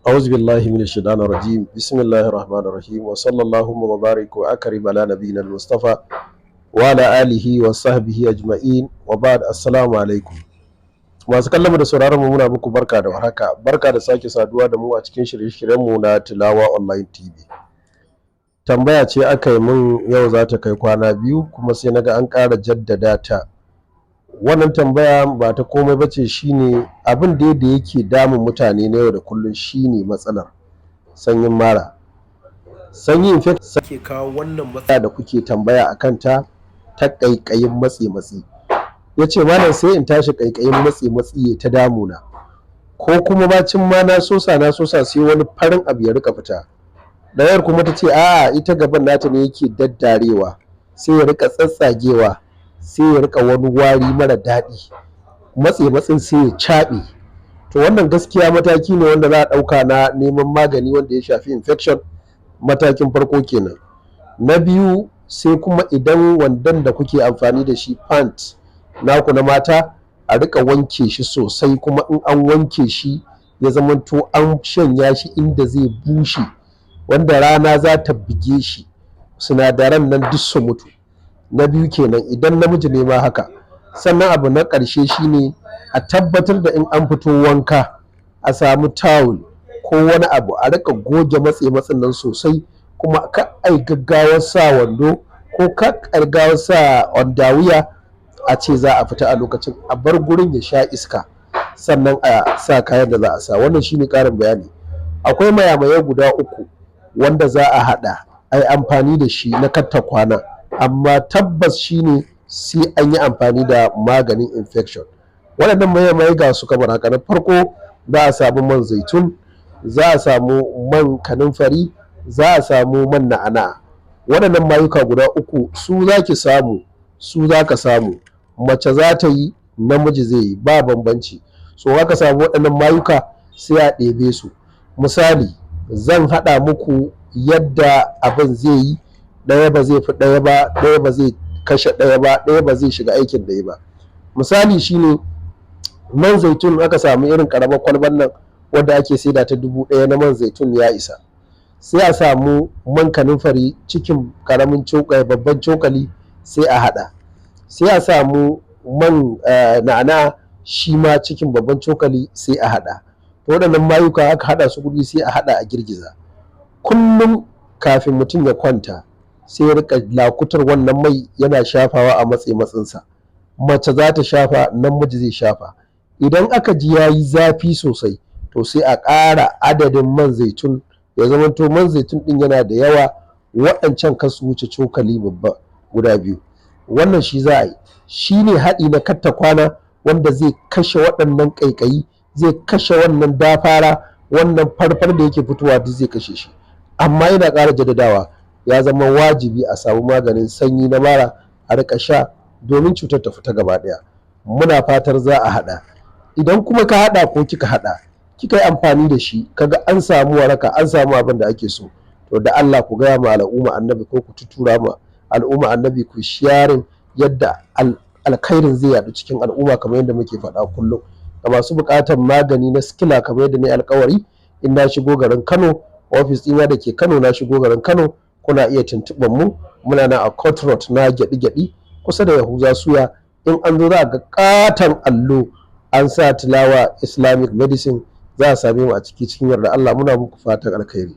أعوذ بالله من الشيطان الرجيم بسم الله الرحمن الرحيم وصلى الله وبارك وأكرم على نبينا المصطفى وعلى آله وصحبه أجمعين وبعد السلام عليكم. Masu kallon mu da sauraron mu muna muku barka da warhaka, barka da sake saduwa da mu a cikin shirye-shiryen mu na Tilawa Online TV. Tambaya ce aka yi mun yau za ta kai kwana biyu kuma sai naga an ƙara jaddada ta. Wannan tambaya ba ta komai bace, shine abin da yake damun mutane na yau da kullum shine matsalar sanyin mara. Sanyi infection sake kawo wannan matsala da kuke tambaya akan ta ƙaiƙayin matsi. Ya ce malam sai in tashi ƙaiƙayin matsi ta damuna, ko kuma bacin ma na sosa sai wani farin abu ya rika fita. Ɗayar kuma ta ce a'a ita gaban nata ne yake daddarewa sai ya rika tsatsagewa, sai ya rika wani wari mara daɗi, matsin sai ya caɓe. To wannan gaskiya mataki ne wanda za a ɗauka na neman magani wanda ya shafi infection, matakin farko kenan. Na biyu sai kuma idan wandon da kuke amfani da shi pant naku na mata a rika wanke shi sosai, kuma in an wanke shi ya zamanto an shanya shi inda zai bushe, wanda rana za ta buge shi sinadaran nan duk su mutu. Na biyu kenan. Idan namiji ne ma haka. Sannan abu na ƙarshe shine a tabbatar da in an fito wanka a samu tawul ko wani abu a rika goge matsin nan sosai, kuma ka ai gaggawar sa wando ko ka gaggawar sa underwear a ce za a fita a lokacin, a bar gurin ya sha iska sannan a sa kayan da za a sa. Wannan shine ƙarin bayani. Akwai mayamaye guda uku wanda za a haɗa ai amfani da shi na katta kwana, amma tabbas shine sai an yi amfani da maganin infection. Waɗannan mayamaye ga su kamar haka. Na farko za a samu man zaitun, za a samu man kanunfari, za a samu man na'ana. Waɗannan mayuka guda uku su za ki samu, su za ka samu, mace za ta yi, namiji zai yi, ba bambanci. So aka samu waɗannan mayuka sai a ɗebe su. Misali zan haɗa muku yadda abin zai yi, ɗaya ba zai fi ɗaya ba, ɗaya ba zai kashe ɗaya ba, ɗaya ba zai shiga aikin ɗaya ba. Misali shine man zaitun, aka samu irin ƙaramar kwalban nan wadda ake saida ta 1000 na man zaitun ya isa. Sai a samu man kanunfari cikin ƙaramin babban cokali sai a haɗa. Sai a samu man na'ana shi ma cikin babban cokali sai a haɗa. To waɗannan mayuka aka haɗa su guri sai a haɗa a girgiza. Kullum kafin mutum ya kwanta sai ya rika lakutar wannan mai yana shafawa a matsinsa. Mace za ta shafa, namiji zai shafa. Idan aka ji ya yi zafi sosai to sai a ƙara adadin man zaitun, ya zamanto man zaitun ɗin yana da yawa, waɗancan kar su wuce cokali babba guda 2. Wannan shi za a yi. Shi ne haɗi na katta kwana wanda zai kashe waɗannan ƙaiƙayi, zai kashe wannan dafara, wannan farfar da yake fitowa duk zai kashe shi. Amma yana ƙara jaddadawa, ya zama wajibi a samu maganin sanyi na mara a rika sha domin cutar ta fita gaba ɗaya. Muna fatar za a haɗa. Idan kuma ka haɗa ko kika haɗa kika yi amfani da shi kaga an samu waraka, an samu abin da ake so, to da Allah ku gaya ma al'umma annabi ko ku tutura ma al'umma annabi ku sharing yadda alkhairin zai yaɗu cikin al'umma, kamar yadda muke faɗa kullum. Ga masu buƙatar magani na sikila kamar yadda na alƙawari, in na shigo garin Kano, ofis ɗina da ke Kano, na shigo garin Kano, kuna iya tuntuɓar mu. Muna nan a Court Road na gyaɗi kusa da Yahuza Suya. In an zo za a ga ƙaton allo an sa Tilawa Islamic Medicine, za a same mu a cikin yarda Allah. Muna muku fatan alkhairi.